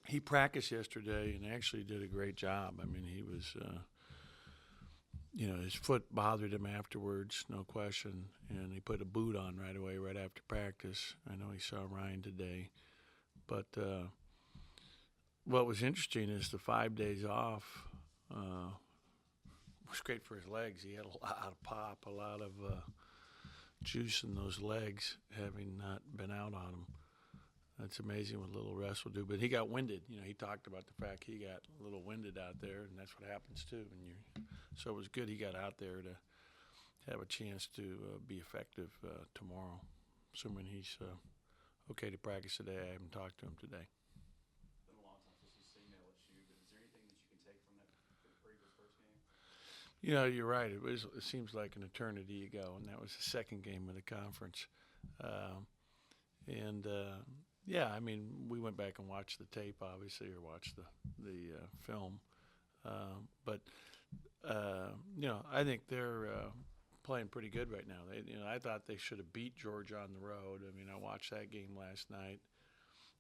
He practiced yesterday and actually did a great job. I mean, he was, his foot bothered him afterwards, no question, and he put a boot on right away, right after practice. I know he saw Ryan today, but what was interesting is the 5 days off was great for his legs. He had a lot of pop, a lot of juice in those legs, having not been out on them. That's amazing what a little rest will do. But he got winded. He talked about the fact he got a little winded out there, and that's what happens too. So it was good he got out there to have a chance to be effective tomorrow, assuming he's okay to practice today. I haven't talked to him today. Been a long time since we've seen LSU, but is there anything that you can take from the previous first game? You're right. It seems like an eternity ago, and that was the second game of the conference. Um, and yeah, I mean, we went back and watched the tape, obviously, or watched the film. But I think they're playing pretty good right now. I thought they should have beat Georgia on the road. I mean, I watched that game last night.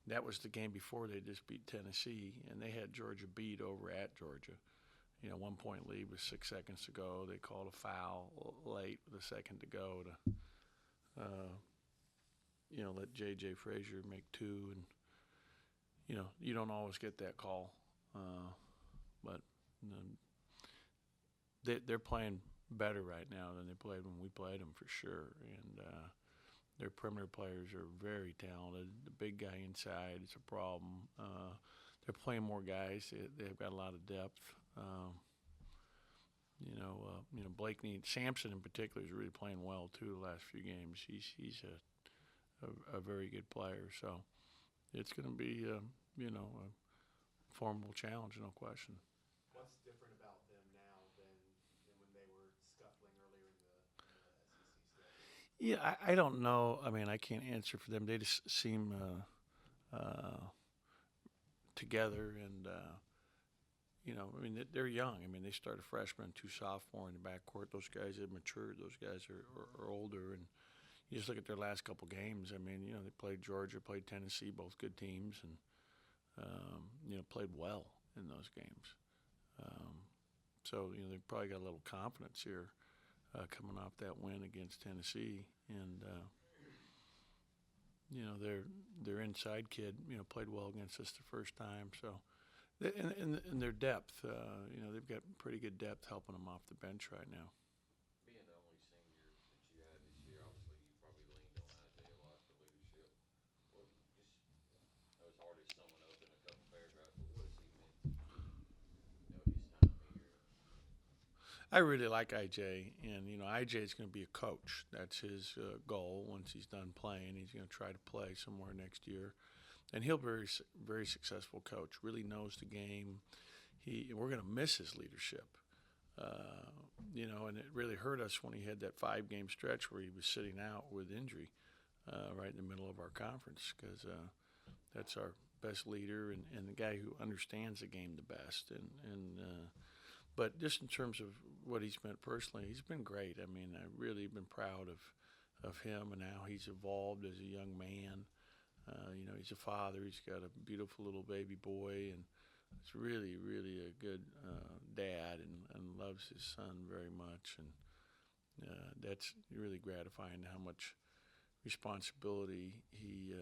That was the game before they just beat Tennessee, and they had Georgia beat over at Georgia. 1 point lead with 6 seconds to go. They called a foul late with a second to go to, let J.J. Frazier make two. And, you don't always get that call. But they're playing better right now than they played when we played them for sure. And their perimeter players are very talented. The big guy inside is a problem. They're playing more guys. They've got a lot of depth. Blakeney Sampson in particular is really playing well too. The last few games, he's a very good player. So it's going to be a formidable challenge, no question. What's different about them now than when they were scuffling earlier in the SEC schedule? Yeah, I don't know. I mean, I can't answer for them. They just seem together, and I mean, they're young. I mean, they start a freshman, two sophomore in the backcourt. Those guys have matured. Those guys are older, and you just look at their last couple games. I mean, they played Georgia, played Tennessee, both good teams, and played well in those games. So they've probably got a little confidence here coming off that win against Tennessee, and their inside kid played well against us the first time. So in their depth, they've got pretty good depth helping them off the bench right now. Being the only senior that you had this year, obviously you probably leaned on IJ a lot for leadership. Well, just I know it's hard to sum it up in a couple paragraphs, but what has he meant to you? His time here. I really like IJ, and IJ is going to be a coach. That's his goal. Once he's done playing, he's going to try to play somewhere next year, and he'll be very very successful coach. Really knows the game. We're going to miss his leadership. And it really hurt us when he had that 5 game stretch where he was sitting out with injury right in the middle of our conference, because that's our best leader and the guy who understands the game the best. But just in terms of what he's meant personally, he's been great. I mean, I've really been proud of him and how he's evolved as a young man. He's a father. He's got a beautiful little baby boy, and it's really, really a good dad, and loves his son very much. And that's really gratifying how much responsibility he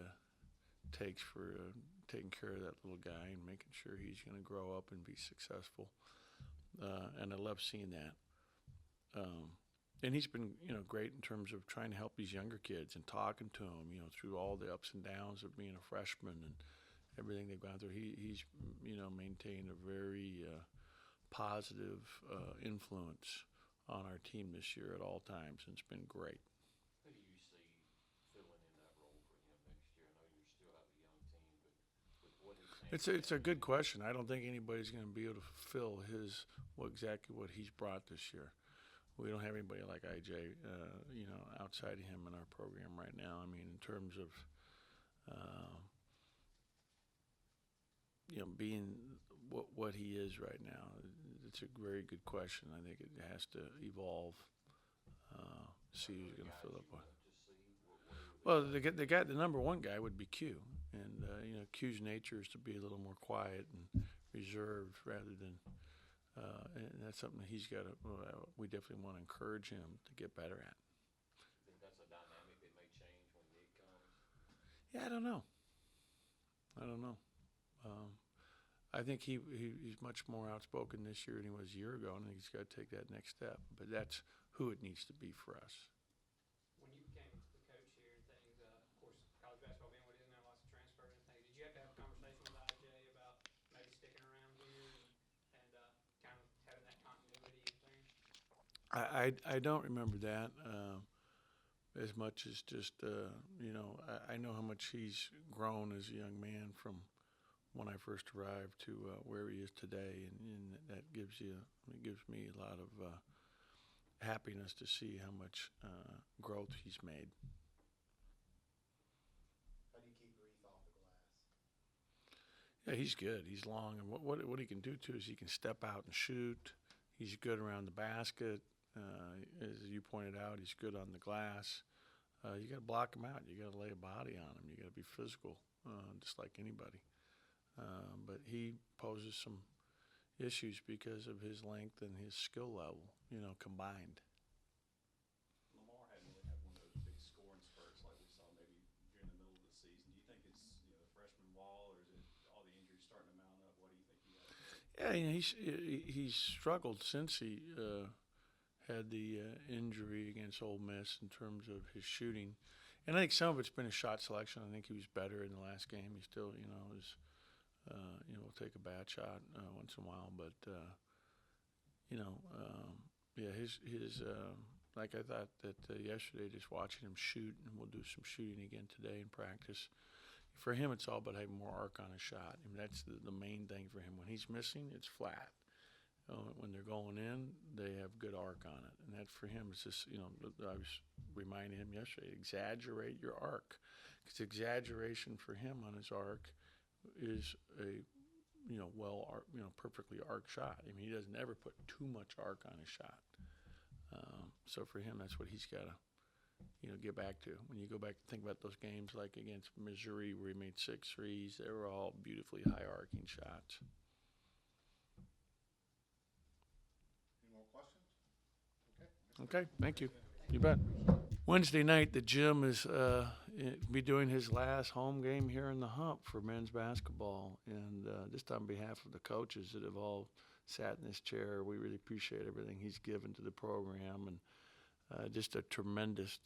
takes for taking care of that little guy and making sure he's going to grow up and be successful. And I love seeing that. And he's been, great in terms of trying to help these younger kids and talking to them, through all the ups and downs of being a freshman and everything they've gone through. He's maintained a very positive influence on our team this year at all times, and it's been great. Who do you see filling in that role for him next year? I know you still have a young team, but with what he's It's a good question. I don't think anybody's going to be able to fulfill exactly what he's brought this year. We don't have anybody like IJ, outside of him in our program right now. I mean, in terms of, being what he is right now, it's a very good question. I think it has to evolve. See who's going to fill up. Well, the number one guy would be Q, and Q's nature is to be a little more quiet and reserved rather than, and that's something that he's got to. We definitely want to encourage him to get better at. You think that's a dynamic that may change when Nick comes? Yeah, I don't know. Um, I think he's much more outspoken this year than he was a year ago, and I think he's got to take that next step. But that's who it needs to be for us. When you became the coach here and things, of course, college basketball being what it is now, lots of transfers and things. Did you have to have a conversation with IJ about maybe sticking around here and kind of having that continuity and things? I don't remember that as much as just I know how much he's grown as a young man from when I first arrived to where he is today, and that gives me a lot of happiness to see how much growth he's made. How do you keep Reef off the glass? Yeah, he's good. He's long, and what he can do too is he can step out and shoot. He's good around the basket. As you pointed out, he's good on the glass. You got to block him out. You got to lay a body on him. You got to be physical, just like anybody. But he poses some issues because of his length and his skill level, combined. Lamar hadn't really had one of those big scoring spurts like we saw maybe during the middle of the season. Do you think it's the freshman wall, or is it all the injuries starting to mount up? What do you think he has? Yeah, he's struggled since he had the injury against Ole Miss in terms of his shooting, and I think some of it's been his shot selection. I think he was better in the last game. He still, is. Will take a bad shot once in a while, but yeah, his like I thought that yesterday, just watching him shoot, and we'll do some shooting again today in practice. For him, it's all about having more arc on his shot. I mean, that's the main thing for him. When he's missing, it's flat. When they're going in, they have good arc on it, and that for him is just I was reminding him yesterday, exaggerate your arc, because exaggeration for him on his arc is a perfectly arc shot. I mean, he doesn't ever put too much arc on his shot. So for him, that's what he's got to get back to. When you go back and think about those games like against Missouri where he made 6 threes, they were all beautifully high arcing shots. Any more questions? Okay, thank you. You bet. Wednesday night, the Jim is be doing his last home game here in the Hump for men's basketball, and just on behalf of the coaches that have all sat in this chair, we really appreciate everything he's given to the program, and just a tremendous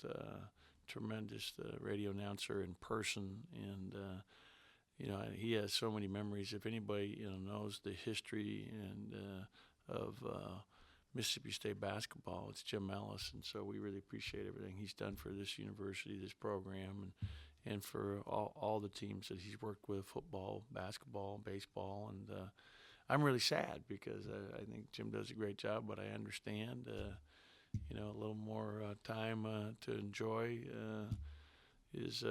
radio announcer in person, and he has so many memories. If anybody knows the history and of Mississippi State basketball, it's Jim Ellis, and so we really appreciate everything he's done for this university, this program, and for all the teams that he's worked with, football, basketball, baseball, and I'm really sad because I think Jim does a great job, but I understand, a little more time to enjoy is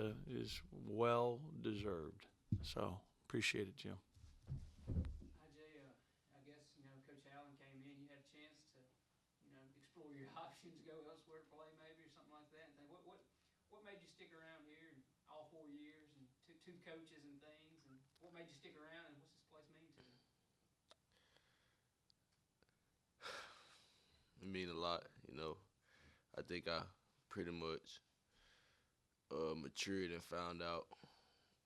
well deserved. So appreciate it, Jim. IJ, I guess Coach Allen came in. You had a chance to explore your options, go elsewhere to play maybe or something like that. And think, what made you stick around here and all 4 years and two coaches and things? And what made you stick around? And what's this place mean to you? It mean a lot. I think I pretty much matured and found out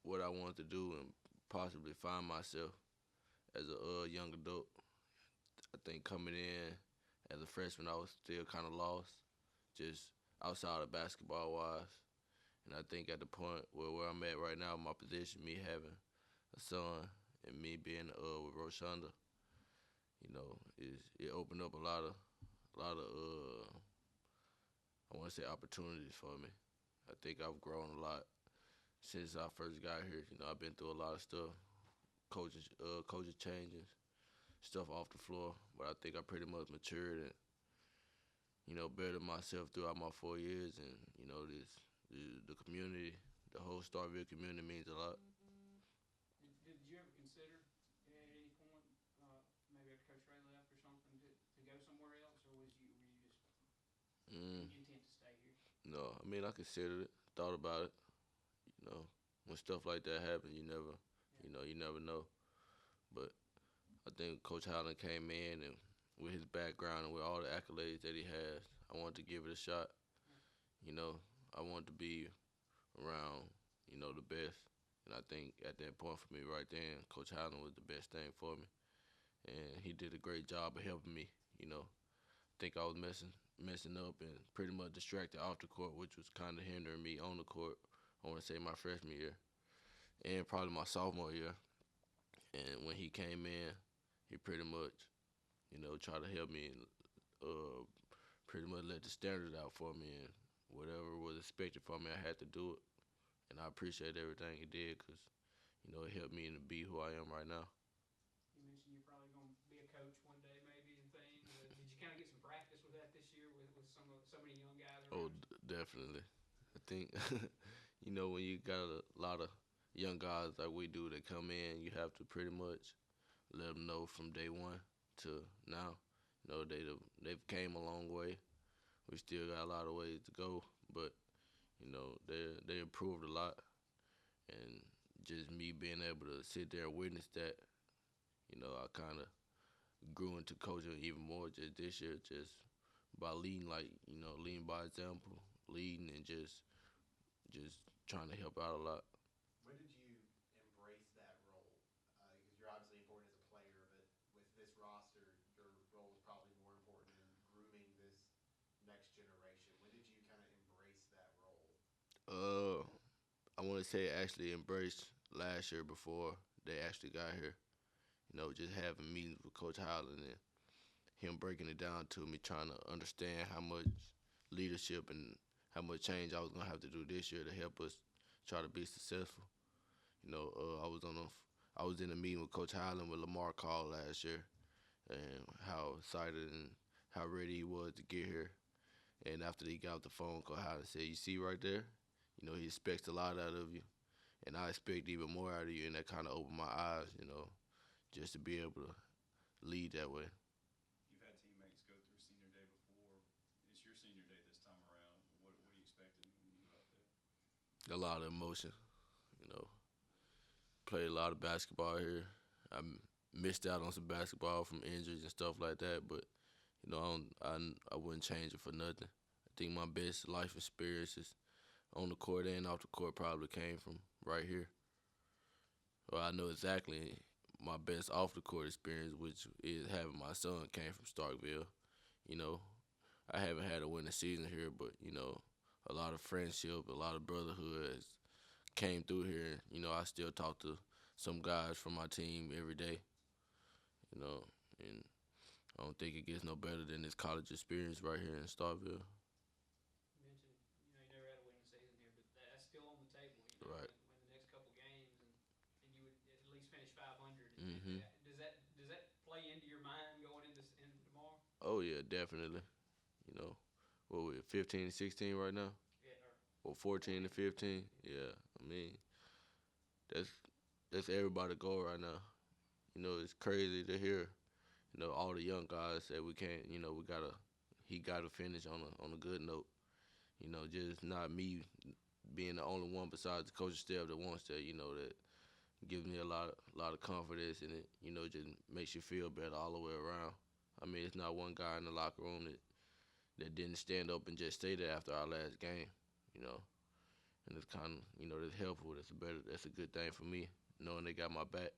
what I wanted to do and possibly find myself as a young adult. I think coming in as a freshman, I was still kind of lost, just outside of basketball-wise. And I think at the point where I'm at right now, my position, me having a son and me being with Roshonda, it opened up a lot of I want to say opportunities for me. I think I've grown a lot since I first got here. I've been through a lot of stuff, coaches changes, stuff off the floor, but I think I pretty much matured and bettered myself throughout my 4 years, and the community, the whole Starville community means a lot. Did you ever consider at any point, maybe after Coach Ray left or something, to go somewhere else, or were you just intent to stay here? No, I mean I considered it thought about it. You know, when stuff like that happens, you never know. But I think Coach Howland came in and with his background and with all the accolades that he has, I wanted to give it a shot. You know, I wanted to be around, the best. And I think at that point for me right then, Coach Howland was the best thing for me. And he did a great job of helping me, you know. I think I was messing up and pretty much distracted off the court, which was kind of hindering me on the court. I want to say my freshman year and probably my sophomore year. And when he came in, he pretty much, tried to help me and pretty much let the standards out for me and whatever was expected from me, I had to do it. And I appreciate everything he did because, it helped me to be who I am right now. You mentioned you're probably going to be a coach one day, maybe, and things. Did you kind of get some practice with that this year with so many young guys Oh, around? definitely. I think, when you got a lot of young guys like we do that come in, you have to pretty much let them know from day one to now. They've came a long way. We still got a lot of ways to go, but they improved a lot, and just me being able to sit there and witness that, I kind of grew into coaching even more just this year, just by leading, leading by example, leading and just trying to help out a lot. When did you embrace that role? Because you're obviously important as a player, but with this roster, your role is probably more important in grooming this next generation. When did you kind of embrace that role? Uh, I want to say actually embraced last year before they actually got here. Just having meetings with Coach Howland and him breaking it down to me, trying to understand how much leadership and how much change I was gonna have to do this year to help us try to be successful. I was in a meeting with Coach Howland with Lamar called last year, and how excited and how ready he was to get here. And after he got off the phone, Coach Howland said, "You see right there, he expects a lot out of you, and I expect even more out of you." And that kind of opened my eyes, just to be able to lead that way. You've had teammates go through senior day before. It's your senior day this time around. What are you expecting when you go out there? A lot of emotion, you know. Played a lot of basketball here. Missed out on some basketball from injuries and stuff like that, but I wouldn't change it for nothing. I think my best life experiences on the court and off the court probably came from right here. Well, I know exactly my best off the court experience, which is having my son, came from Starkville. You know, I haven't had a winning season here, but a lot of friendship, a lot of brotherhood has came through here. I still talk to some guys from my team every day. And I don't think it gets no better than this college experience right here in Starkville. You mentioned, you never had a winning season here, but that's still on the table. Right. Win the next couple games, and you would at least finish 500. Mhm. Does that play into your mind going into tomorrow? Oh yeah, definitely. What we 15 and 16 right now? Yeah. Or 14 and 15? Yeah. I mean, that's that's everybody goal right now. It's crazy to hear. All the young guys say we can't. He gotta finish on a good note. Just not me being the only one besides the coaching staff that wants that. That gives me a lot of confidence, and it just makes you feel better all the way around. I mean, it's not one guy in the locker room that didn't stand up and just stay there after our last game. You know, and it's kind of that's helpful. That's a good thing for me knowing they got my back.